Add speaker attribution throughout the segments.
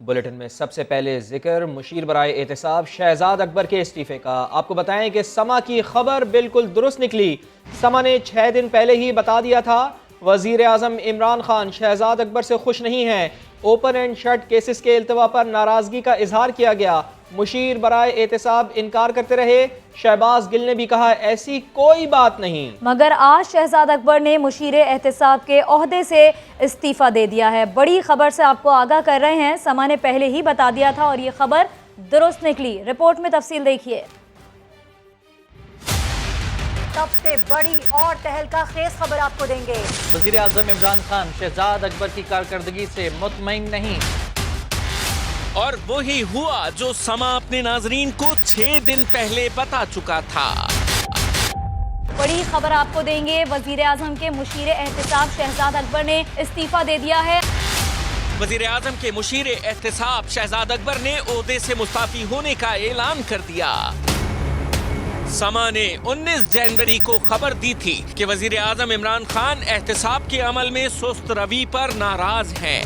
Speaker 1: Bulletin میں سب سے پہلے ذکر مشیر برائے احتساب شہزاد اکبر کے استعفے کا۔ آپ کو بتائیں کہ سما کی خبر بالکل درست نکلی۔ سما نے 6 دن پہلے ہی بتا دیا تھا وزیر اعظم عمران خان شہزاد اکبر سے خوش نہیں ہیں۔ اوپن اینڈ شٹ کیسز کے التوا پر ناراضگی کا اظہار کیا گیا۔ مشیر برائے احتساب انکار کرتے رہے۔ شہباز گل نے بھی کہا ایسی کوئی بات نہیں،
Speaker 2: مگر آج شہزاد اکبر نے مشیر احتساب کے عہدے سے استعفیٰ دے دیا ہے۔ بڑی خبر سے آپ کو آگاہ کر رہے ہیں، سما نے پہلے ہی بتا دیا تھا اور یہ خبر درست نکلی۔ رپورٹ میں تفصیل دیکھیے۔ سب سے بڑی اور تہلکہ خیز خبر آپ کو دیں گے۔
Speaker 3: وزیر اعظم عمران خان شہزاد اکبر کی کارکردگی سے مطمئن نہیں،
Speaker 4: اور وہی ہوا جو سما اپنے ناظرین کو 6 دن پہلے بتا چکا تھا۔
Speaker 2: بڑی خبر آپ کو دیں گے، وزیر اعظم کے مشیر احتساب شہزاد اکبر نے استعفیٰ دے دیا ہے۔
Speaker 4: وزیر اعظم کے مشیر احتساب شہزاد اکبر نے عہدے سے مستعفی ہونے کا اعلان کر دیا۔ سما نے 19 جنوری کو خبر دی تھی کہ وزیر اعظم عمران خان احتساب کے عمل میں سست روی پر ناراض ہیں۔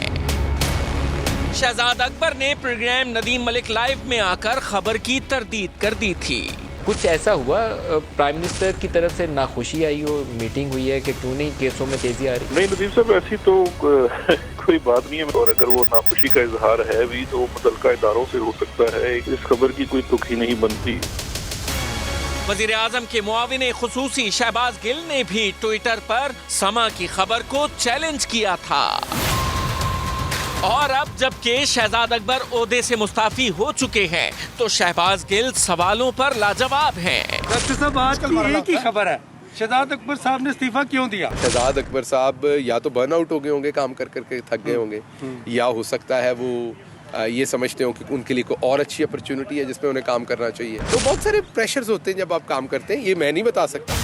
Speaker 4: شہزاد اکبر نے پروگرام ندیم ملک لائیو میں آ کر خبر کی تردید کر دی تھی۔
Speaker 5: کچھ ایسا ہوا پرائم منسٹر کی طرف سے ناخوشی آئی ہو، میٹنگ ہوئی ہے کہ کیوں نہیں کیسوں میں تیزی آ رہی؟
Speaker 6: نہیں ندیم صاحب، ایسی تو کوئی بات نہیں ہے، اور اگر وہ ناخوشی کا اظہار ہے بھی تو متعلقہ اداروں سے ہو سکتا ہے، اس خبر کی کوئی تک ہی نہیں بنتی۔
Speaker 4: وزیر اعظم کے معاون خصوصی شہباز گل نے بھی ٹویٹر پر سما کی خبر کو چیلنج کیا تھا، اور اب جبکہ شہزاد اکبر عہدے سے مستعفی ہو چکے ہیں تو شہباز گل سوالوں پر لاجواب ہیں۔
Speaker 7: ڈاکٹر صاحب آج کی ایک ہی خبر ہے، شہزاد اکبر صاحب نے استعفیٰ کیوں دیا؟
Speaker 8: شہزاد اکبر صاحب یا تو برن آؤٹ ہو گئے ہوں گے، کام کر کر کے تھک گئے ہوں گے، یا ہو سکتا ہے وہ یہ سمجھتے ہوں کہ ان کے لیے کوئی اور اچھی اپرچونٹی ہے جس میں انہیں کام کرنا چاہیے۔ تو بہت سارے پریشرز ہوتے ہیں جب آپ کام کرتے ہیں، یہ میں نہیں بتا سکتا۔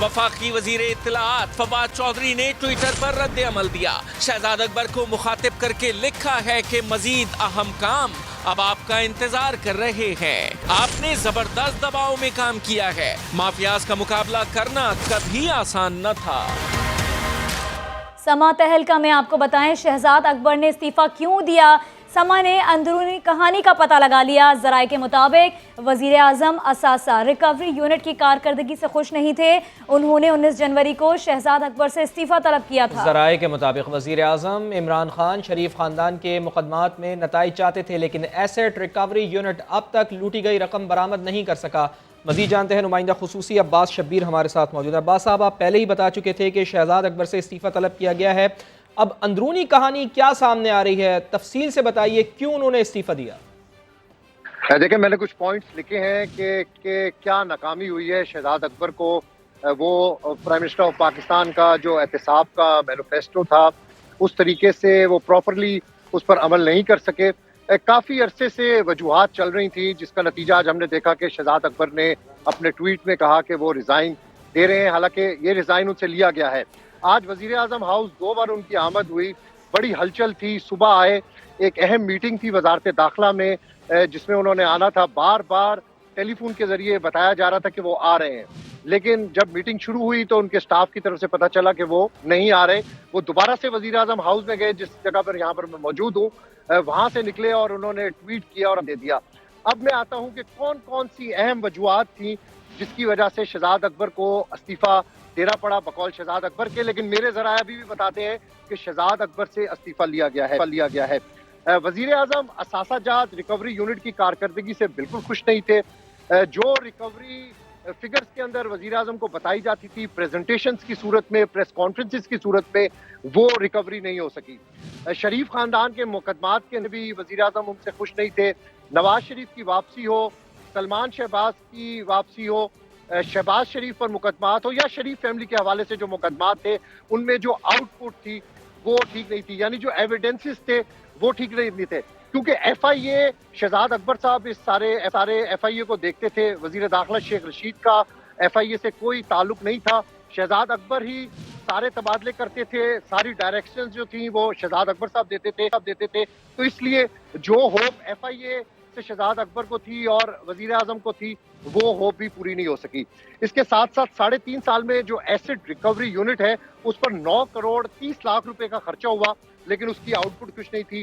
Speaker 4: وفاقی وزیر اطلاعات فواد چودھری نے ٹویٹر پر رد عمل دیا۔ شہزاد اکبر کو مخاطب کر کے لکھا ہے کہ مزید اہم کام اب آپ کا انتظار کر رہے ہیں۔ آپ نے زبردست دباؤ میں کام کیا ہے، مافیاز کا مقابلہ کرنا کبھی آسان نہ تھا۔
Speaker 2: سما تہلکہ میں آپ کو بتائیں شہزاد اکبر نے استعفیٰ کیوں دیا۔ سما نے اندرونی کہانی کا پتہ لگا لیا۔ ذرائع کے مطابق وزیر اعظم اثاثہ ریکوری یونٹ کی کارکردگی سے خوش نہیں تھے۔ انہوں نے 19 جنوری کو شہزاد اکبر سے استعفیٰ طلب کیا تھا۔
Speaker 1: ذرائع کے مطابق وزیر اعظم عمران خان شریف خاندان کے مقدمات میں نتائج چاہتے تھے، لیکن ایسٹ ریکوری یونٹ اب تک لوٹی گئی رقم برآمد نہیں کر سکا۔ مزید جانتے ہیں، نمائندہ خصوصی عباس شبیر ہمارے ساتھ موجود ہے۔ عباس صاحب، آپ پہلے ہی بتا چکے تھے کہ شہزاد اکبر سے استعفیٰ طلب کیا گیا ہے، اب اندرونی کہانی کیا سامنے آ رہی ہے؟ تفصیل سے بتائیے کیوں انہوں نے استعفیٰ دیا؟
Speaker 9: دیکھیں، میں نے کچھ پوائنٹس لکھے ہیں کہ کیا ناکامی ہوئی ہے شہزاد اکبر کو۔ وہ پرائم منسٹر آف پاکستان کا جو احتساب کا مینیفیسٹو تھا اس طریقے سے وہ پراپرلی اس پر عمل نہیں کر سکے۔ کافی عرصے سے وجوہات چل رہی تھیں، جس کا نتیجہ آج ہم نے دیکھا کہ شہزاد اکبر نے اپنے ٹویٹ میں کہا کہ وہ ریزائن دے رہے ہیں، حالانکہ یہ ریزائن ان سے لیا گیا ہے۔ آج وزیر اعظم ہاؤس 2 بار ان کی آمد ہوئی، بڑی ہلچل تھی۔ صبح آئے، ایک اہم میٹنگ تھی وزارت داخلہ میں جس میں انہوں نے آنا تھا۔ بار بار ٹیلی فون کے ذریعے بتایا جا رہا تھا کہ وہ آ رہے ہیں، لیکن جب میٹنگ شروع ہوئی تو ان کے سٹاف کی طرف سے پتہ چلا کہ وہ نہیں آ رہے۔ وہ دوبارہ سے وزیر اعظم ہاؤس میں گئے، جس جگہ پر یہاں پر میں موجود ہوں، وہاں سے نکلے اور انہوں نے ٹویٹ کیا اور دے دیا۔ اب میں آتا ہوں کہ کون کون سی اہم وجوہات تھیں جس کی وجہ سے شہزاد اکبر کو استعفیٰ دینا پڑا بقول شہزاد اکبر کے، لیکن میرے ذرائع بھی بتاتے ہیں کہ شہزاد اکبر سے استعفیٰ لیا گیا ہے۔ وزیر اعظم اثاثہ جات ریکوری یونٹ کی کارکردگی سے بالکل خوش نہیں تھے۔ جو ریکوری فگرز کے اندر وزیر اعظم کو بتائی جاتی تھی پریزنٹیشنز کی صورت میں، پریس کانفرنسز کی صورت میں، وہ ریکوری نہیں ہو سکی۔ شریف خاندان کے مقدمات کے اندر بھی وزیر اعظم ان سے خوش نہیں تھے۔ نواز شریف کی واپسی ہو، سلمان شہباز کی واپسی ہو، شہباز شریف پر مقدمات ہو، یا شریف فیملی کے حوالے سے جو مقدمات تھے ان میں جو آؤٹ پٹ تھی وہ ٹھیک نہیں تھی، یعنی جو ایویڈنسز تھے وہ ٹھیک نہیں تھے، کیونکہ ایف آئی اے شہزاد اکبر صاحب اس سارے ایف آئی اے کو دیکھتے تھے۔ وزیر داخلہ شیخ رشید کا ایف آئی اے سے کوئی تعلق نہیں تھا، شہزاد اکبر ہی سارے تبادلے کرتے تھے، ساری ڈائریکشنز جو تھیں وہ شہزاد اکبر صاحب دیتے تھے۔ تو اس لیے جو ہوپ ایف آئی اے سے شہزاد اکبر کو تھی اور وزیر اعظم کو تھی وہ ہوپ بھی پوری نہیں ہو سکی۔ اس کے ساتھ ساتھ 3.5 سال میں جو ایسٹ ریکوری یونٹ ہے اس پر 9 کروڑ 30 لاکھ روپے کا خرچہ ہوا، لیکن اس کی آؤٹ پٹ کچھ نہیں تھی۔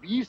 Speaker 9: 20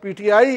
Speaker 10: PTI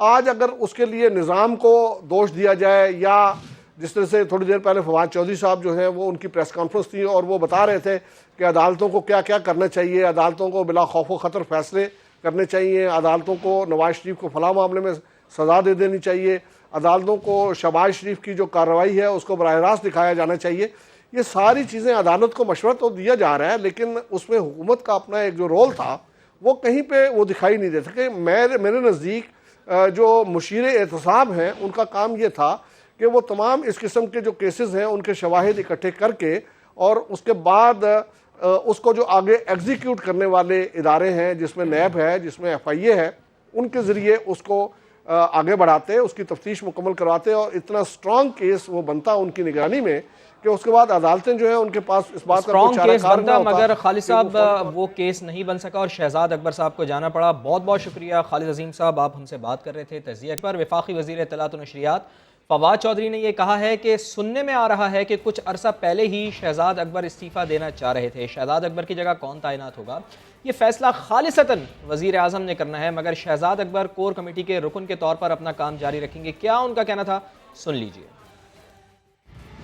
Speaker 10: آج اگر اس کے لیے نظام کو دوش دیا جائے، یا جس طرح سے تھوڑی دیر پہلے فواد چودھری صاحب جو ہیں وہ ان کی پریس کانفرنس تھی اور وہ بتا رہے تھے کہ عدالتوں کو کیا کیا کرنا چاہیے، عدالتوں کو بلا خوف و خطر فیصلے کرنے چاہیے، عدالتوں کو نواز شریف کو فلاں معاملے میں سزا دے دینی چاہیے، عدالتوں کو شہباز شریف کی جو کارروائی ہے اس کو براہ راست دکھایا جانا چاہیے. یہ ساری چیزیں عدالت کو مشورہ تو دیا جا رہا ہے، لیکن اس میں حکومت کا اپنا ایک جو رول تھا وہ کہیں پہ وہ دکھائی نہیں دیتا. کہ میرے نزدیک جو مشیر احتساب ہیں ان کا کام یہ تھا کہ وہ تمام اس قسم کے جو کیسز ہیں ان کے شواہد اکٹھے کر کے اور اس کے بعد اس کو جو آگے ایگزیکیوٹ کرنے والے ادارے ہیں، جس میں نیب ہے، جس میں ایف آئی اے ہے، ان کے ذریعے اس کو آگے بڑھاتے، اس کی تفتیش مکمل کرواتے، اور اتنا سٹرانگ کیس وہ بنتا ان کی نگرانی میں کہ اس کے بعد عدالتیں جو ہیں ان کے پاس اس بات کا کوئی چارہ کار نہ ہوتا.
Speaker 1: مگر خالد صاحب وہ کیس نہیں بن سکا اور شہزاد اکبر صاحب کو جانا پڑا. بہت بہت شکریہ خالد عظیم صاحب، آپ ہم سے بات کر رہے تھے تجزیہ پر. وفاقی وزیر اطلاعات و نشریات فواد چودھری نے یہ کہا ہے کہ سننے میں آ رہا ہے کہ کچھ عرصہ پہلے ہی شہزاد اکبر استعفیٰ دینا چاہ رہے تھے. شہزاد اکبر کی جگہ کون تعینات ہوگا یہ فیصلہ خالصتاً وزیر اعظم نے کرنا ہے، مگر شہزاد اکبر کور کمیٹی کے رکن کے طور پر اپنا کام جاری رکھیں گے. کیا ان کا کہنا تھا، سن لیجئے.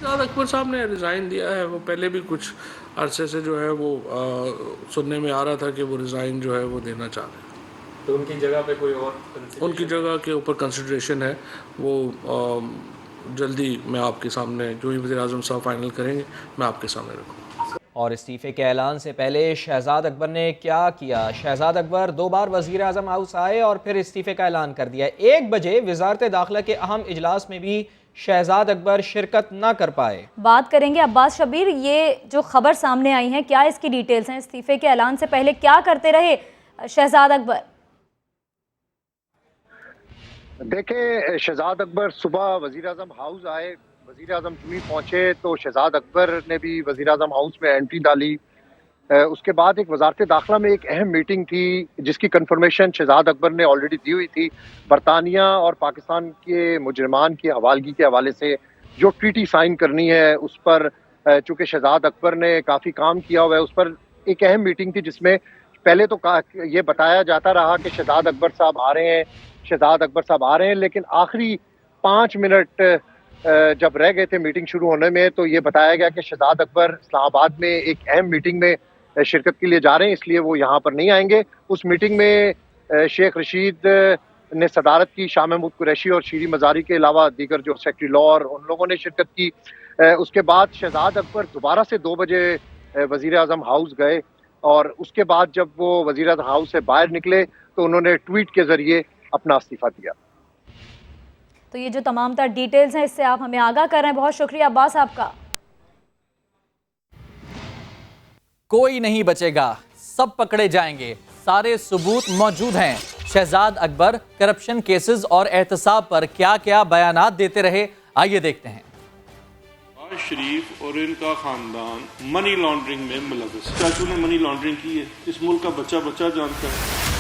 Speaker 11: شہزاد اکبر صاحب نے ریزائن دیا ہے. وہ پہلے بھی کچھ عرصے سے جو ہے وہ سننے میں آ رہا تھا کہ وہ ریزائن جو ہے وہ دینا چاہ رہے ہیں.
Speaker 5: تو ان کی جگہ پہ کوئی اور
Speaker 11: ان کی جگہ کے اوپر کنسیڈریشن ہے، وہ جلدی میں آپ کے سامنے جو ہی وزیر اعظم صاحب فائنل کریں گے میں آپ کے سامنے رکھوں.
Speaker 1: اور استعفے کے اعلان سے پہلے شہزاد اکبر نے کیا کیا؟ شہزاد اکبر 2 بار وزیر اعظم ہاؤس آئے اور پھر استعفے کا اعلان کر دیا. 1 بجے وزارت داخلہ کے اہم اجلاس میں بھی شہزاد اکبر شرکت نہ کر پائے.
Speaker 2: بات کریں گے عباس شبیر، یہ جو خبر سامنے آئی ہیں کیا اس کی ڈیٹیلز ہیں؟ استعفے کے اعلان سے پہلے کیا کرتے رہے شہزاد اکبر؟
Speaker 9: دیکھیں، شہزاد اکبر صبح وزیر اعظم ہاؤس آئے، وزیر اعظم چونی پہنچے تو شہزاد اکبر نے بھی وزیر اعظم ہاؤس میں انٹری ڈالی. اس کے بعد ایک وزارت داخلہ میں ایک اہم میٹنگ تھی جس کی کنفرمیشن شہزاد اکبر نے آلریڈی دی ہوئی تھی. برطانیہ اور پاکستان کے مجرمان کی حوالگی کے حوالے سے جو ٹریٹی سائن کرنی ہے اس پر چونکہ شہزاد اکبر نے کافی کام کیا ہوا ہے، اس پر ایک اہم میٹنگ تھی جس میں پہلے تو یہ بتایا جاتا رہا کہ شہزاد اکبر صاحب آ رہے ہیں، لیکن آخری 5 منٹ جب رہ گئے تھے میٹنگ شروع ہونے میں تو یہ بتایا گیا کہ شہزاد اکبر اسلام آباد میں ایک اہم میٹنگ میں شرکت کے لیے جا رہے ہیں، اس لیے وہ یہاں پر نہیں آئیں گے. اس میٹنگ میں شیخ رشید نے صدارت کی، شاہ محمود قریشی اور شیریں مزاری کے علاوہ دیگر جو سیکرٹری لا اور ان لوگوں نے شرکت کی. اس کے بعد شہزاد اکبر دوبارہ سے 2 بجے وزیر اعظم ہاؤس گئے، اور اس کے بعد جب وہ وزیر اعظم ہاؤس سے باہر نکلے تو انہوں نے ٹویٹ کے ذریعے اپنا استعفیٰ دیا.
Speaker 2: تو یہ جو تمام تر ڈیٹیلز ہیں اس سے آپ ہمیں آگاہ کر رہے ہیں. بہت شکریہ عباس آپ کا.
Speaker 3: کوئی نہیں بچے گا، سب پکڑے جائیں گے، سارے ثبوت موجود ہیں. شہزاد اکبر کرپشن کیسز اور احتساب پر کیا کیا بیانات دیتے رہے، آئیے دیکھتے ہیں.
Speaker 12: نواز شریف اور ان کا خاندان منی لانڈرنگ میں ملوث. چاچو نے منی لانڈرنگ کی ہے، اس ملک کا بچہ بچہ جانتا ہے.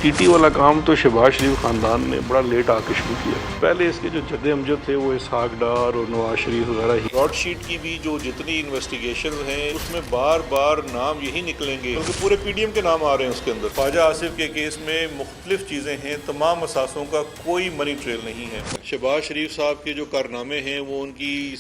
Speaker 12: ٹی ٹی والا کام تو شہباز شریف خاندان نے بڑا لیٹ آ کے شروع کیا. پہلے اس کے جو جد امجد تھے وہ اسحاق ڈار اور نواز شریف وغیرہ ہی. براڈ شیٹ کی بھی جو جتنی انویسٹیگیشن ہیں اس میں بار بار نام یہی نکلیں گے کیونکہ پورے پی ڈی ایم کے نام آ رہے ہیں اس کے اندر. خواجہ آصف کے کیس میں مختلف چیزیں ہیں، تمام اثاثوں کا کوئی منی ٹریل نہیں ہے. شہباز شریف صاحب کے جو کارنامے ہیں وہ ان کی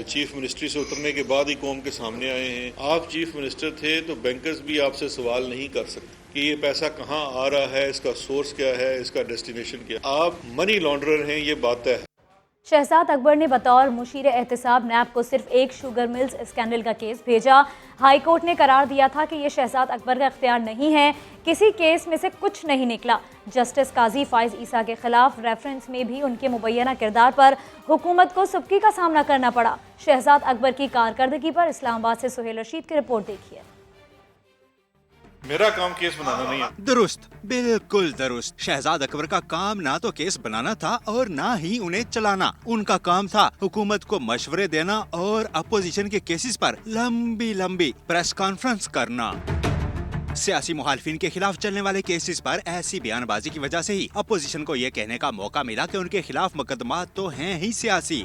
Speaker 12: چیف منسٹری سے اترنے کے بعد ہی قوم کے سامنے آئے ہیں. آپ چیف منسٹر تھے تو بینکرز بھی آپ سے سوال نہیں کر سکتے کہ یہ پیسہ کہاں آ رہا ہے، اس کا سورس کیا ہے، اس کا ڈیسٹینیشن کیا. آپ منی لانڈرر ہیں، یہ بات ہے.
Speaker 2: شہزاد اکبر نے بطور مشیر احتساب نیب کو صرف ایک شوگر ملز اسکینڈل کا کیس بھیجا. ہائی کورٹ نے قرار دیا تھا کہ یہ شہزاد اکبر کا اختیار نہیں ہے. کسی کیس میں سے کچھ نہیں نکلا. جسٹس قاضی فائز عیسیٰ کے خلاف ریفرنس میں بھی ان کے مبینہ کردار پر حکومت کو سبکی کا سامنا کرنا پڑا. شہزاد اکبر کی کارکردگی پر اسلام آباد سے سہیل رشید کی رپورٹ دیکھیے.
Speaker 12: میرا کام کیس بنانا نہیں ہے.
Speaker 13: درست، بالکل درست. شہزاد اکبر کا کام نہ تو کیس بنانا تھا اور نہ ہی انہیں چلانا. ان کا کام تھا حکومت کو مشورے دینا اور اپوزیشن کے کیسز پر لمبی لمبی پریس کانفرنس کرنا. سیاسی مخالفین کے خلاف چلنے والے کیسز پر ایسی بیان بازی کی وجہ سے ہی اپوزیشن کو یہ کہنے کا موقع ملا کہ ان کے خلاف مقدمات تو ہیں ہی سیاسی.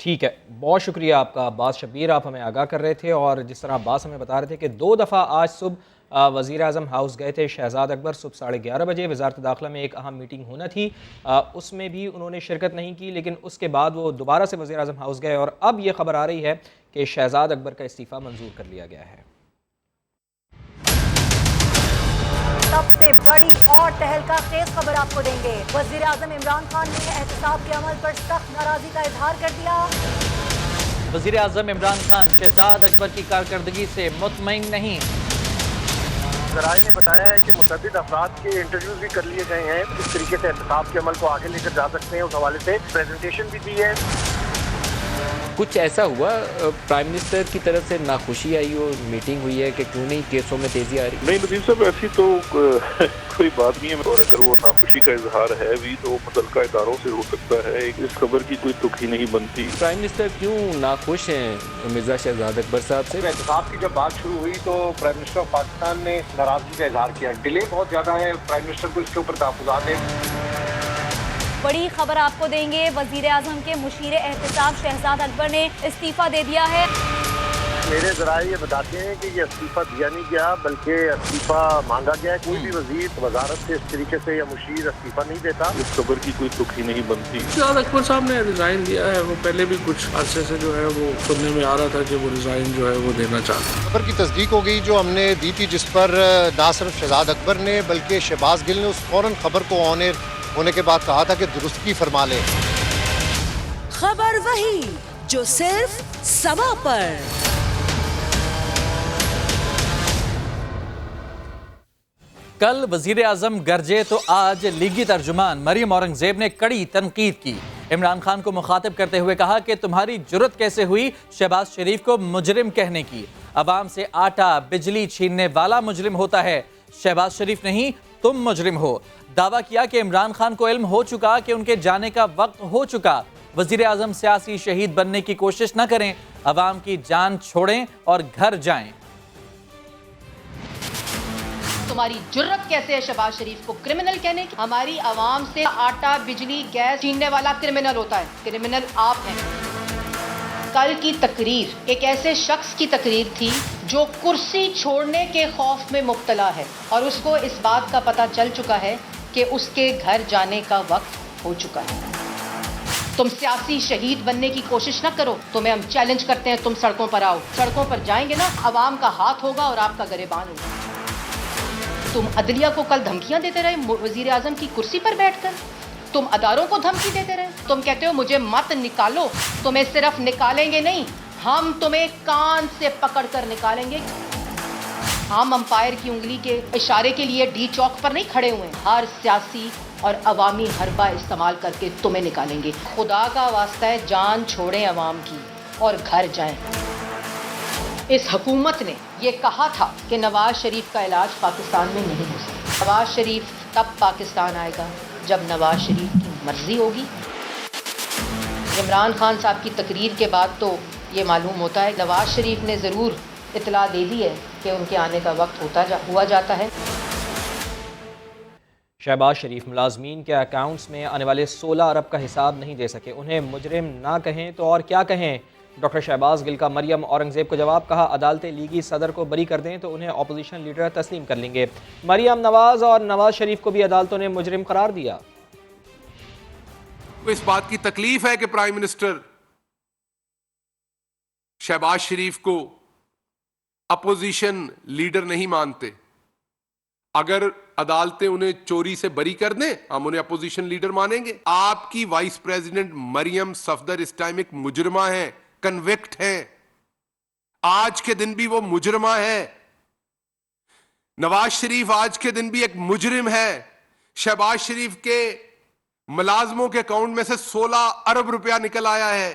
Speaker 1: ٹھیک ہے، بہت شکریہ آپ کا عباس شبیر، آپ ہمیں آگاہ کر رہے تھے، اور جس طرح عباس ہمیں بتا رہے تھے کہ 2 دفعہ آج صبح وزیر اعظم ہاؤس گئے تھے شہزاد اکبر صبح 11:30 بجے، وزارت داخلہ میں ایک اہم میٹنگ ہونا تھی، اس میں بھی انہوں نے شرکت نہیں کی، لیکن اس کے بعد وہ دوبارہ سے وزیر اعظم ہاؤس گئے، اور اب یہ خبر آ رہی ہے کہ شہزاد اکبر کا استعفیٰ منظور کر لیا گیا ہے۔
Speaker 14: سب سے بڑی اور تہلکہ خیز خبر آپ کو دیں گے۔ وزیر اعظم عمران خان نے احتساب کے عمل پر سخت ناراضی کا اظہار کر دیا۔
Speaker 3: وزیر اعظم عمران خان شہزاد اکبر کی کارکردگی سے مطمئن نہیں۔
Speaker 9: ذرائع نے بتایا ہے کہ متعدد افراد کے انٹرویوز بھی کر لیے گئے ہیں، کس طریقے سے احتساب کے عمل کو آگے لے کر جا سکتے ہیں، اس حوالے سے پریزنٹیشن بھی دی ہے۔
Speaker 5: کچھ ایسا ہوا پرائم منسٹر کی طرف سے ناخوشی آئی اور میٹنگ ہوئی ہے کہ کیوں نہیں کیسوں میں تیزی آ رہی؟
Speaker 12: نہیں نظیر صاحب، ایسی تو کوئی بات نہیں ہے، اور اگر وہ ناخوشی کا اظہار ہے بھی تو متعلقہ اداروں سے ہو سکتا ہے، اس خبر کی کوئی تک ہی نہیں بنتی۔
Speaker 5: پرائم منسٹر کیوں ناخوش ہیں مرزا شہزاد اکبر صاحب سے؟
Speaker 9: احتساب کی جب بات شروع ہوئی تو پرائم منسٹر آف پاکستان نے ناراضگی کا اظہار کیا۔ ڈیلے بہت زیادہ ہے، پرائم منسٹر کو اس کے اوپر تحفظات ہیں۔
Speaker 2: بڑی خبر آپ کو دیں گے، وزیر اعظم کے مشیر احتساب شہزاد اکبر نے استعفیٰ دے دیا ہے۔
Speaker 9: میرے ذرائع یہ بتاتے ہیں کہ یہ استعفیٰ دیا نہیں گیا بلکہ استعفیٰ مانگا گیا ہے۔ کوئی بھی وزیر وزارت سے اس طریقے سے یا مشیر استعفیٰ نہیں دیتا۔
Speaker 12: اس خبر کی کوئی تک ہی نہیں بنتی۔
Speaker 11: شہزاد اکبر صاحب نے ریزائن دیا ہے، وہ پہلے بھی کچھ عرصے سے جو ہے وہ سننے میں آ رہا تھا کہ وہ ریزائن جو ہے وہ دینا چاہتے ہیں۔
Speaker 9: خبر کی تصدیق ہو گئی جو ہم نے دی تھی، جس پر نہ صرف شہزاد اکبر نے بلکہ شہباز گل نے اس فوراً خبر کو آن ایئر ہونے کے بعد کہا تھا کہ درستگی فرما لیں۔
Speaker 14: خبر وہی جو صرف سما پر۔
Speaker 3: کل وزیر اعظم گرجے تو آج لیگی ترجمان مریم اورنگزیب نے کڑی تنقید کی۔ عمران خان کو مخاطب کرتے ہوئے کہا کہ تمہاری جرت کیسے ہوئی شہباز شریف کو مجرم کہنے کی؟ عوام سے آٹا بجلی چھیننے والا مجرم ہوتا ہے، شہباز شریف نہیں، تم مجرم ہو۔ دعویٰ کیا کہ عمران خان کو علم ہو چکا کہ ان کے جانے کا وقت ہو چکا۔ وزیر اعظم سیاسی شہید بننے کی کوشش نہ کریں، عوام کی جان چھوڑیں اور گھر جائیں۔
Speaker 15: تمہاری جرت کیسے ہے شہباز شریف کو کرمنل کہنے کی؟ ہماری عوام سے آٹا بجلی گیس چھیننے والا کرمنل ہوتا ہے، کرمنل آپ ہیں۔ کل کی تقریر ایک ایسے شخص کی تقریر تھی جو کرسی چھوڑنے کے خوف میں مبتلا ہے، اور اس کو اس بات کا پتہ چل چکا ہے کہ اس کے گھر جانے کا وقت ہو چکا ہے۔ تم سیاسی شہید بننے کی کوشش نہ کرو، تمہیں ہم چیلنج کرتے ہیں، تم سڑکوں پر آؤ۔ سڑکوں پر جائیں گے نا، عوام کا ہاتھ ہوگا اور آپ کا گریبان ہوگا۔ تم عدلیہ کو کل دھمکیاں دیتے رہے وزیر اعظم کی کرسی پر بیٹھ کر، تم اداروں کو دھمکی دیتے رہے، تم کہتے ہو مجھے مت نکالو، تمہیں صرف نکالیں گے نہیں، ہم تمہیں کان سے پکڑ کر نکالیں گے۔ ہم امپائر کی انگلی کے اشارے کے لیے ڈی چوک پر نہیں کھڑے ہوئے ہیں، ہر سیاسی اور عوامی حربہ استعمال کر کے تمہیں نکالیں گے۔ خدا کا واسطہ ہے، جان چھوڑیں عوام کی اور گھر جائیں۔ اس حکومت نے یہ کہا تھا کہ نواز شریف کا علاج پاکستان میں نہیں ہو سکتا۔ نواز شریف تب پاکستان آئے گا جب نواز شریف کی مرضی ہوگی۔ عمران خان صاحب کی تقریر کے بعد تو یہ معلوم ہوتا ہے نواز شریف نے ضرور اطلاع دے دی ہے کہ ان کے آنے کا وقت ہوا جاتا ہے۔
Speaker 1: شہباز شریف ملازمین کے اکاؤنٹس میں آنے والے 16 ارب کا حساب نہیں دے سکے، انہیں مجرم نہ کہیں تو اور کیا کہیں؟ ڈاکٹر شہباز گل کا مریم اورنگزیب کو جواب، کہا عدالتیں لیگی صدر کو بری کر دیں تو انہیں اپوزیشن لیڈر تسلیم کر لیں گے۔ مریم نواز اور نواز شریف کو بھی عدالتوں نے مجرم قرار دیا۔
Speaker 16: اس بات کی تکلیف ہے کہ پرائم منسٹر شہباز شریف کو اپوزیشن لیڈر نہیں مانتے۔ اگر عدالتیں انہیں چوری سے بری کر دیں ہم انہیں اپوزیشن لیڈر مانیں گے۔ آپ کی وائس پریزیڈنٹ مریم صفدر اس ٹائم ایک مجرمہ ہے، کنوکٹ ہے، آج کے دن بھی وہ مجرمہ ہے۔ نواز شریف آج کے دن بھی ایک مجرم ہے۔ شہباز شریف کے ملازموں کے اکاؤنٹ میں سے 16 ارب روپیہ نکل آیا ہے۔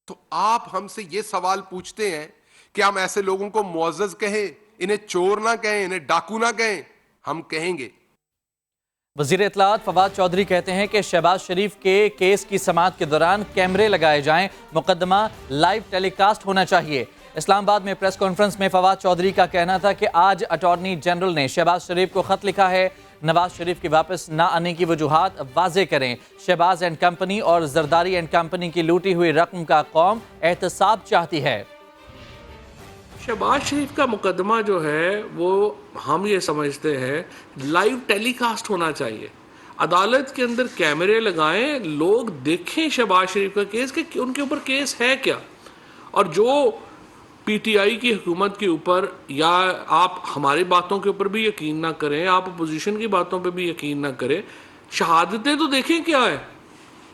Speaker 16: تو آپ ہم سے یہ سوال پوچھتے ہیں کہ ہم ایسے لوگوں کو معزز کہیں، انہیں چور نہ کہیں، انہیں ڈاکو نہ کہیں؟ ہم کہیں گے۔
Speaker 3: وزیر اطلاعات فواد چودھری کہتے ہیں کہ شہباز شریف کے کیس کی سماعت کے دوران کیمرے لگائے جائیں، مقدمہ لائیو ٹیلی کاسٹ ہونا چاہیے۔ اسلام آباد میں پریس کانفرنس میں فواد چودھری کا کہنا تھا کہ آج اٹارنی جنرل نے شہباز شریف کو خط لکھا ہے، نواز شریف کے واپس نہ آنے کی وجوہات واضح کریں۔ شہباز اینڈ کمپنی اور زرداری اینڈ کمپنی کی لوٹی ہوئی رقم کا قوم احتساب چاہتی ہے۔
Speaker 11: شہباز شریف کا مقدمہ جو ہے وہ ہم یہ سمجھتے ہیں لائیو ٹیلی کاسٹ ہونا چاہیے، عدالت کے اندر کیمرے لگائیں، لوگ دیکھیں شہباز شریف کا کیس کہ ان کے اوپر کیس ہے کیا، اور جو پی ٹی آئی کی حکومت کے اوپر، یا آپ ہماری باتوں کے اوپر بھی یقین نہ کریں، آپ اپوزیشن کی باتوں پہ بھی یقین نہ کریں، شہادتیں تو دیکھیں کیا ہے،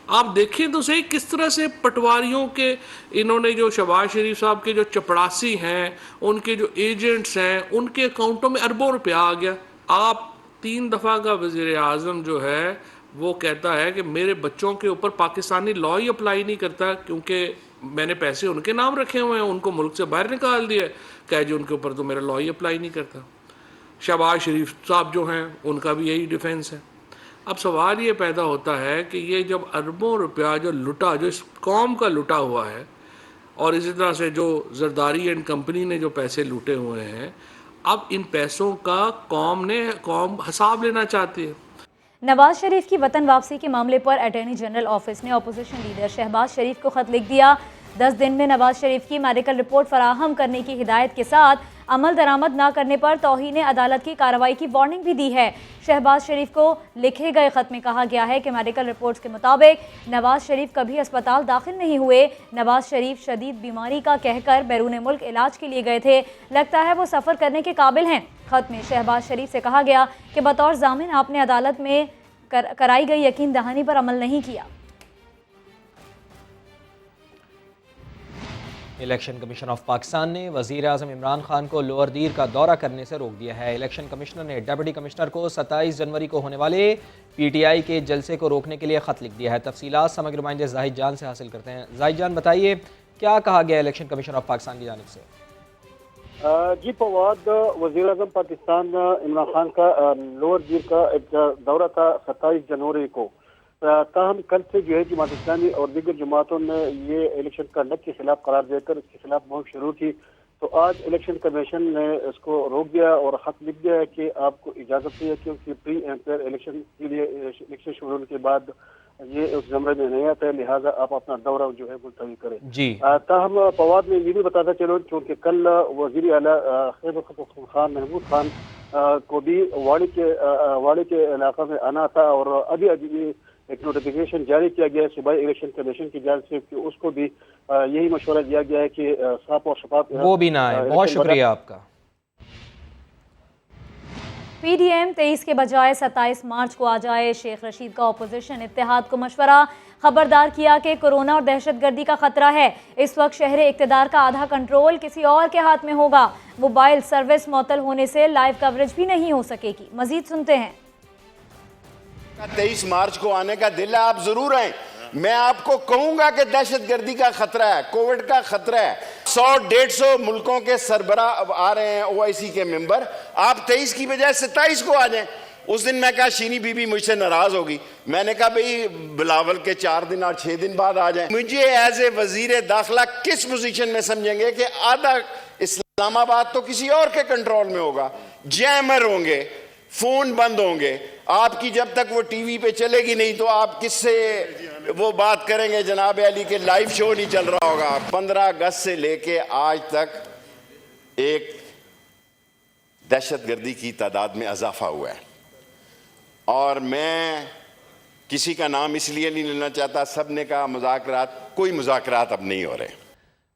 Speaker 11: آپ دیکھیں تو صحیح کس طرح سے پٹواریوں کے انہوں نے جو شہباز شریف صاحب کے جو چپڑاسی ہیں، ان کے جو ایجنٹس ہیں، ان کے اکاؤنٹوں میں اربوں روپیہ آ گیا۔ آپ 3 دفعہ کا وزیر اعظم جو ہے وہ کہتا ہے کہ میرے بچوں کے اوپر پاکستانی لا ہی اپلائی نہیں کرتا کیونکہ میں نے پیسے ان کے نام رکھے ہوئے ہیں، ان کو ملک سے باہر نکال دیا ہے، کہ جی ان کے اوپر تو میرا لا ہی اپلائی نہیں کرتا۔ شہباز شریف صاحب جو ہیں ان کا بھی یہی ڈیفینس ہے۔ اب سوال یہ پیدا ہوتا ہے کہ یہ جب اربوں روپیہ جو لٹا، جو اس قوم کا لٹا ہوا ہے، اور اسی طرح سے جو زرداری اینڈ کمپنی نے جو پیسے لوٹے ہوئے ہیں، اب ان پیسوں کا قوم حساب لینا چاہتی ہے۔
Speaker 2: نواز شریف کی وطن واپسی کے معاملے پر اٹارنی جنرل آفس نے اپوزیشن لیڈر شہباز شریف کو خط لکھ دیا۔ 10 دن میں نواز شریف کی میڈیکل رپورٹ فراہم کرنے کی ہدایت کے ساتھ عمل درآمد نہ کرنے پر توہین عدالت کی کارروائی کی وارننگ بھی دی ہے۔ شہباز شریف کو لکھے گئے خط میں کہا گیا ہے کہ میڈیکل رپورٹس کے مطابق نواز شریف کبھی اسپتال داخل نہیں ہوئے۔ نواز شریف شدید بیماری کا کہہ کر بیرون ملک علاج کے لیے گئے تھے، لگتا ہے وہ سفر کرنے کے قابل ہیں۔ خط میں شہباز شریف سے کہا گیا کہ بطور ضامن آپ نے عدالت میں کرائی گئی یقین دہانی پر عمل نہیں کیا۔
Speaker 1: الیکشن کمیشن آف پاکستان نے وزیر اعظم عمران خان کو لوور دیر کا دورہ کرنے سے روک دیا ہے۔ الیکشن کمشنر نے ڈپٹی کمشنر کو 27 جنوری کو ہونے والے پی ٹی آئی کے جلسے کو روکنے کے لیے خط لکھ دیا ہے۔ تفصیلات سمجھ نمائندے زاہد جان سے حاصل کرتے ہیں۔ زاہد جان بتائیے کیا کہا گیا الیکشن کمیشن آف پاکستان کی جانب سے؟
Speaker 17: جی فواد، وزیر اعظم پاکستان عمران خان کا لوور دیر کا ایک دورہ تھا 27 جنوری کو، تاہم کل سے جو ہے جماعت اسلامی اور دیگر جماعتوں نے یہ الیکشن کنڈکٹ کے خلاف قرار دے کر اس کے خلاف مہم شروع کی، تو آج الیکشن کمیشن نے اس کو روک دیا اور خط لکھ دیا ہے کہ آپ کو اجازت ہے کیونکہ پری اینڈ فیئر الیکشن کے لیے الیکشن شروع ہونے کے بعد یہ اس زمرے میں نہیں آتا ہے، لہٰذا آپ اپنا دورہ جو ہے ملتوی کریں۔
Speaker 1: جی
Speaker 17: تاہم فواد میں یہ بھی بتاتا چلو کیونکہ کل وزیر اعلیٰ خیبر پختونخوا محمود خان کو بھی واڑی کے علاقہ میں آنا تھا، اور ابھی ایک نوٹیفیکیشن جاری کیا گیا ہے صوبائی الیکشن کمیشن کی جانب سے کہ اس کو بھی یہی مشورہ دیا گیا ہے کہ صاف اور شفاف
Speaker 1: وہ بھی نہ آئے۔ بہت شکریہ آپ کا۔
Speaker 2: پی ڈی ایم 23 کے بجائے 27 مارچ کو آ جائے۔ شیخ رشید کا اپوزیشن اتحاد کو مشورہ، خبردار کیا کہ کورونا اور دہشت گردی کا خطرہ ہے، اس وقت شہر اقتدار کا آدھا کنٹرول کسی اور کے ہاتھ میں ہوگا، موبائل سروس معطل ہونے سے لائیو کوریج بھی نہیں ہو سکے گی۔ مزید سنتے ہیں۔
Speaker 18: 23 مارچ کو آنے کا دل ہے، آپ ضرور آئیں۔ میں آپ کو کہوں گا کہ دہشت گردی کا خطرہ ہے، کووڈ کا خطرہ ہے، 100-150 ملکوں کے سربراہ آ رہے ہیں او آئی سی کے ممبر، آپ 23 کی بجائے 27 کو آ جائیں۔ اس دن میں کہا شینی بی بی مجھ سے ناراض ہوگی، میں نے کہا بھئی بلاول کے 4 دن اور 6 دن بعد آ جائیں۔ مجھے ایز اے وزیر داخلہ کس پوزیشن میں سمجھیں گے کہ آدھا اسلام آباد تو کسی اور کے کنٹرول میں ہوگا، جیمر ہوں گے، فون بند ہوں گے، آپ کی جب تک وہ ٹی وی پہ چلے گی نہیں تو آپ کس سے وہ بات کریں گے؟ جناب علی کے لائیو شو نہیں چل رہا ہوگا۔ 15 اگست سے لے کے آج تک ایک دہشت گردی کی تعداد میں اضافہ ہوا ہے، اور میں کسی کا نام اس لیے نہیں لینا چاہتا، سب نے کہا مذاکرات، کوئی مذاکرات اب نہیں ہو رہے۔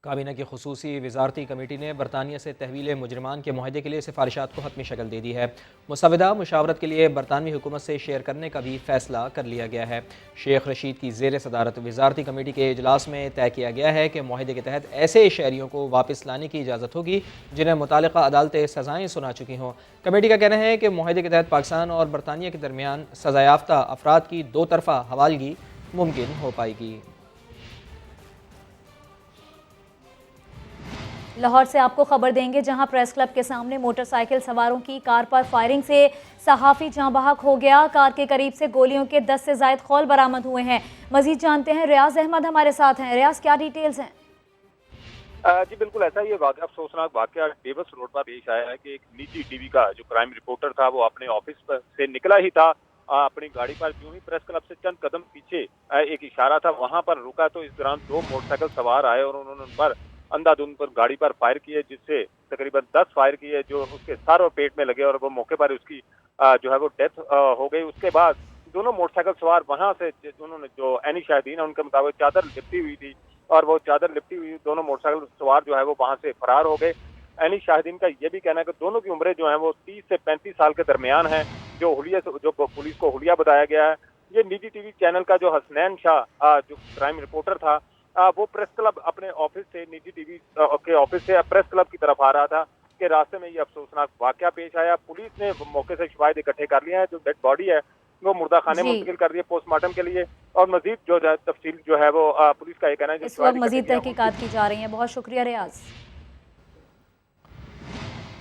Speaker 1: کابینہ کی خصوصی وزارتی کمیٹی نے برطانیہ سے تحویل مجرمان کے معاہدے کے لیے سفارشات کو حتمی شکل دے دی ہے۔ مسودہ مشاورت کے لیے برطانوی حکومت سے شیئر کرنے کا بھی فیصلہ کر لیا گیا ہے۔ شیخ رشید کی زیر صدارت وزارتی کمیٹی کے اجلاس میں طے کیا گیا ہے کہ معاہدے کے تحت ایسے شہریوں کو واپس لانے کی اجازت ہوگی جنہیں متعلقہ عدالتیں سزائیں سنا چکی ہوں۔ کمیٹی کا کہنا ہے کہ معاہدے کے تحت پاکستان اور برطانیہ کے درمیان سزا یافتہ افراد کی 2 طرفہ حوالگی ممکن ہو پائے گی۔
Speaker 2: لاہور سے آپ کو خبر دیں گے، جہاں پریس کلب کے سامنے موٹر سائیکل سواروں کی کار پر فائرنگ سے صحافی جاں بحق ہو گیا۔ کار کے قریب سے گولیوں کے 10 سے زائد خول برآمد ہوئے ہیں۔ مزید جانتے ہیں، ریاض احمد ہمارے ساتھ ہیں۔ ریاض، کیا ڈیٹیلز ہیں؟
Speaker 19: جی بالکل ایسا ہی واقعہ افسوسناک واقعہ ڈیوس روڈ پر پیش آیا ہے کہ ایک نجی ٹی وی کا جو کرائم رپورٹر تھا وہ اپنے آفس سے نکلا ہی تھا، اپنی گاڑی پر جو ہی پریس کلب سے چند قدم پیچھے ایک اشارہ تھا وہاں پر رکا تو اس دوران 2 موٹر سائیکل سوار آئے اور انہوں نے ان پر اندھا دھند پر گاڑی پر فائر کیے، جس سے تقریباً 10 فائر کیے جو اس کے سر اور پیٹ میں لگے اور وہ موقع پر اس کی جو ہے وہ ڈیتھ ہو گئی۔ اس کے بعد دونوں موٹر سائیکل سوار وہاں سے انہوں نے جو عینی شاہدین ہے ان کے مطابق چادر لپٹی ہوئی تھی اور وہ چادر لپٹی ہوئی دونوں موٹر سائیکل سوار جو ہے وہ وہاں سے فرار ہو گئے۔ عینی شاہدین کا یہ بھی کہنا ہے کہ دونوں کی عمریں جو ہیں وہ 30 سے 35 سال کے درمیان ہیں، جو پولیس کو حلیہ بتایا گیا ہے۔ یہ نجی ٹی وی چینل کا جو حسنین شاہ جو کرائم رپورٹر تھا وہ پریس کلب اپنے آفس سے نجی ٹی وی کے آفس سے پریس کلب کی طرف آ رہا تھا کہ راستے میں یہ افسوسناک واقعہ پیش آیا۔ پولیس نے موقع سے شواہد اکٹھے کر لیے ہیں، جو ڈیڈ باڈی ہے وہ مردہ خانے منتقل کر دیے پوسٹ مارٹم کے لیے، اور مزید جو تفصیل جو ہے وہ پولیس کا یہ کہنا ہے
Speaker 2: اس وقت مزید تحقیقات کی جا رہی ہیں۔ بہت شکریہ ریاض۔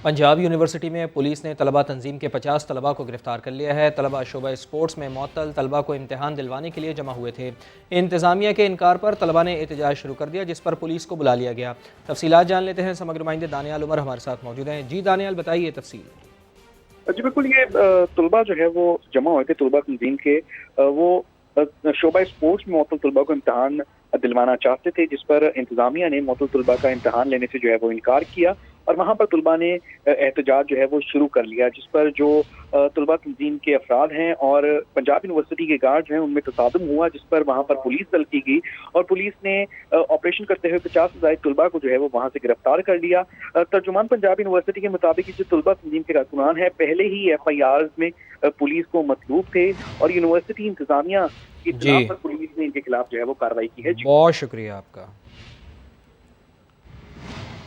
Speaker 1: پنجاب یونیورسٹی میں پولیس نے طلبہ تنظیم کے 50 طلبہ کو گرفتار کر لیا ہے۔ طلبہ شعبہ اسپورٹس میں معطل طلبہ کو امتحان دلوانے کے لیے جمع ہوئے تھے۔ انتظامیہ کے انکار پر طلبہ نے احتجاج شروع کر دیا، جس پر پولیس کو بلا لیا گیا۔ تفصیلات جان لیتے ہیں، سمگھ نمائندے دانیال عمر ہمارے ساتھ موجود ہیں۔ جی دانیال، بتائیے تفصیل۔
Speaker 20: جی بالکل، یہ طلبہ جو ہے وہ جمع ہوئے تھے طلبہ تنظیم کے، وہ شعبہ اسپورٹس میں معطل طلبہ کو امتحان دلوانا چاہتے تھے، جس پر انتظامیہ نے معطل طلبہ کا امتحان لینے سے جو ہے وہ انکار کیا اور وہاں پر طلبہ نے احتجاج جو ہے وہ شروع کر لیا، جس پر جو طلبہ تنظیم کے افراد ہیں اور پنجاب یونیورسٹی کے گارڈ ہیں ان میں تصادم ہوا، جس پر وہاں پر پولیس دل کی گئی اور پولیس نے آپریشن کرتے ہوئے 50 سے زائد طلبہ کو جو ہے وہ وہاں سے گرفتار کر لیا۔ ترجمان پنجاب یونیورسٹی کے مطابق جو طلبہ تنظیم کے کارکنان ہیں پہلے ہی FIRs میں پولیس کو مطلوب تھے اور یونیورسٹی انتظامیہ کی اطلاع پر پولیس نے ان کے خلاف جو ہے وہ کارروائی کی ہے۔
Speaker 1: بہت شکریہ آپ کا۔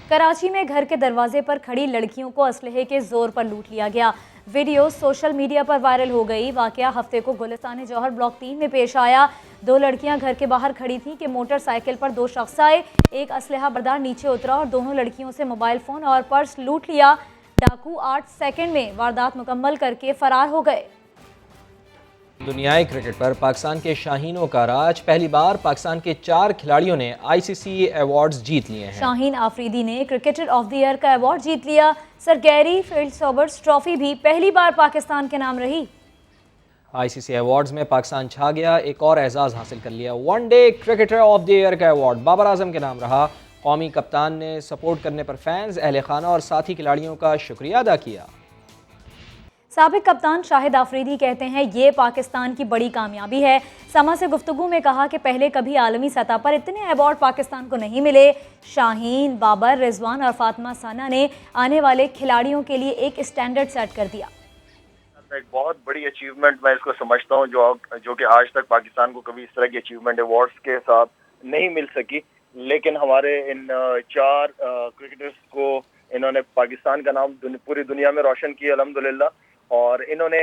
Speaker 2: کراچی میں گھر کے دروازے پر کھڑی لڑکیوں کو اسلحے کے زور پر لوٹ لیا گیا۔ ویڈیو سوشل میڈیا پر وائرل ہو گئی۔ واقعہ ہفتے کو گلستان جوہر بلاک 3 میں پیش آیا۔ 2 لڑکیاں گھر کے باہر کھڑی تھیں کہ موٹر سائیکل پر 2 شخص آئے۔ ایک اسلحہ بردار نیچے اترا اور دونوں لڑکیوں سے موبائل فون اور پرس لوٹ لیا۔ ڈاکو 8 سیکنڈ میں واردات مکمل کر کے فرار ہو گئے۔
Speaker 1: دنیائے کرکٹ پر پاکستان کے شاہینوں کا راج، پہلی بار پاکستان کے 4 کھلاڑیوں نے ICC ایوارڈز جیت لیے ہیں۔
Speaker 2: شاہین آفریدی نے کرکٹر آف دی ایئر کا ایوارڈ جیت لیا۔ سر گیری فیلڈ سوبرز ٹرافی بھی پہلی بار پاکستان کے نام رہی۔
Speaker 1: ICC ایوارڈز میں پاکستان چھا گیا، ایک اور اعزاز حاصل کر لیا۔ One day cricketer of the year کا ایوارڈ بابر اعظم کے نام رہا۔ قومی کپتان نے سپورٹ کرنے پر فینز، اہل خانہ اور ساتھی کھلاڑیوں کا شکریہ ادا کیا۔
Speaker 2: سابق کپتان شاہد آفریدی کہتے ہیں یہ پاکستان کی بڑی کامیابی ہے۔ سما سے گفتگو میں کہا کہ پہلے کبھی عالمی سطح پر اتنے ایوارڈ پاکستان کو نہیں ملے۔ شاہین، بابر، رضوان اور فاطمہ ثانا نے آنے والے کھلاڑیوں کے لیے ایک اسٹینڈرڈ سیٹ کر دیا۔
Speaker 21: ایک بہت بڑی اچیومنٹ میں اس کو سمجھتا ہوں جو کہ آج تک پاکستان کو کبھی اس طرح کی اچیومنٹ ایوارڈز کے ساتھ نہیں مل سکی، لیکن ہمارے ان 4 کرکٹرز کو انہوں نے پاکستان کا نام پوری دنیا میں روشن کیا الحمدللہ، اور انہوں نے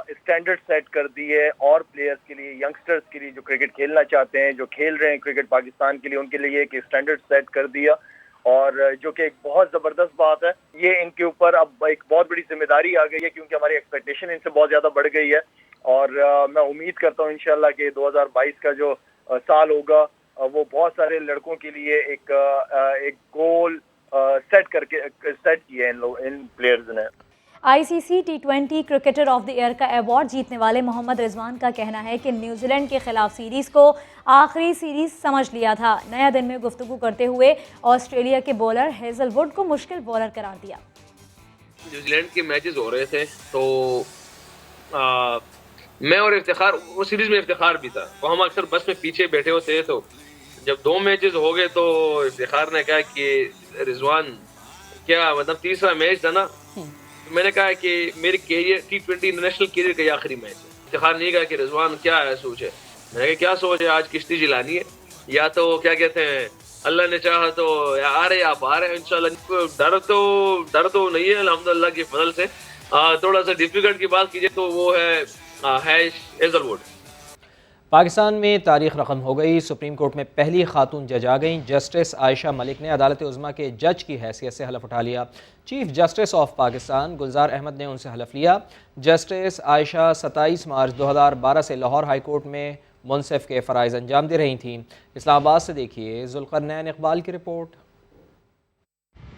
Speaker 21: اسٹینڈرڈ سیٹ کر دیے اور پلیئرز کے لیے، ینگسٹرز کے لیے جو کرکٹ کھیلنا چاہتے ہیں، جو کھیل رہے ہیں کرکٹ پاکستان کے لیے، ان کے لیے ایک اسٹینڈرڈ سیٹ کر دیا، اور جو کہ ایک بہت زبردست بات ہے۔ یہ ان کے اوپر اب ایک بہت بڑی ذمہ داری آ گئی ہے کیونکہ ہماری ایکسپیکٹیشن ان سے بہت زیادہ بڑھ گئی ہے، اور میں امید کرتا ہوں انشاءاللہ کہ 2022 کا جو سال ہوگا وہ بہت سارے لڑکوں کے لیے ایک گول سیٹ کیا ہے ان پلیئرز نے۔
Speaker 2: ICC T20 cricketer of the year کا ایوارڈ جیتنے والے محمد رضوان کا کہنا ہے کہ نیوزی لینڈ کے خلاف سیریز کو آخری سیریز سمجھ لیا تھا۔ نیا دن میں گفتگو کرتے ہوئے آسٹریلیا کے بولر ہیزل ووڈ کو مشکل بولر قرار دیا۔
Speaker 11: نیوزی لینڈ کے میچز ہو رہے تھے تو میں اور افتخار، وہ سیریز میں افتخار بھی تھا، وہ ہم اکثر بس میں پیچھے بیٹھے ہوتے تو جب 2 میچز ہو گئے تو افتخار نے کہا کہ رضوان کیا مطلب تیسرا میچ تھا نا، میں نے کہا کہ میرے کیریئر T20 انٹرنیشنل کیریئر کا یہ آخری میچ ہے۔ افتخار نے کہا کہ رضوان کیا ہے سوچ ہے، میں نے کہا کیا سوچ ہے، آج کشتی جلانی ہے، یا تو کیا کہتے ہیں اللہ نے چاہا تو یا آ رہے آپ آ رہے ہیں انشاءاللہ۔ ڈر تو نہیں ہے الحمدللہ کے فضل سے۔ تھوڑا سا ڈیفیکلٹ کی بات کیجیے تو وہ ہے ہیزل ووڈ۔
Speaker 1: پاکستان میں تاریخ رقم ہو گئی، سپریم کورٹ میں پہلی خاتون جج آ گئیں۔ جسٹس عائشہ ملک نے عدالت عظمیٰ کے جج کی حیثیت سے حلف اٹھا لیا۔ Chief justice of Pakistan Gulzar Ahmed نے ان سے حلف لیا۔ جسٹس عائشہ 27 مارچ 2012 سے لاہور ہائی کورٹ میں منصف کے فرائض انجام دے رہی تھیں۔ اسلام آباد سے دیکھیے ذوالقرنین اقبال کی report.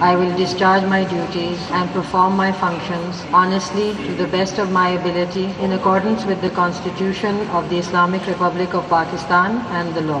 Speaker 8: I will discharge my duties and perform my functions honestly to the best of my ability in accordance with the Constitution of the Islamic Republic of Pakistan and the law.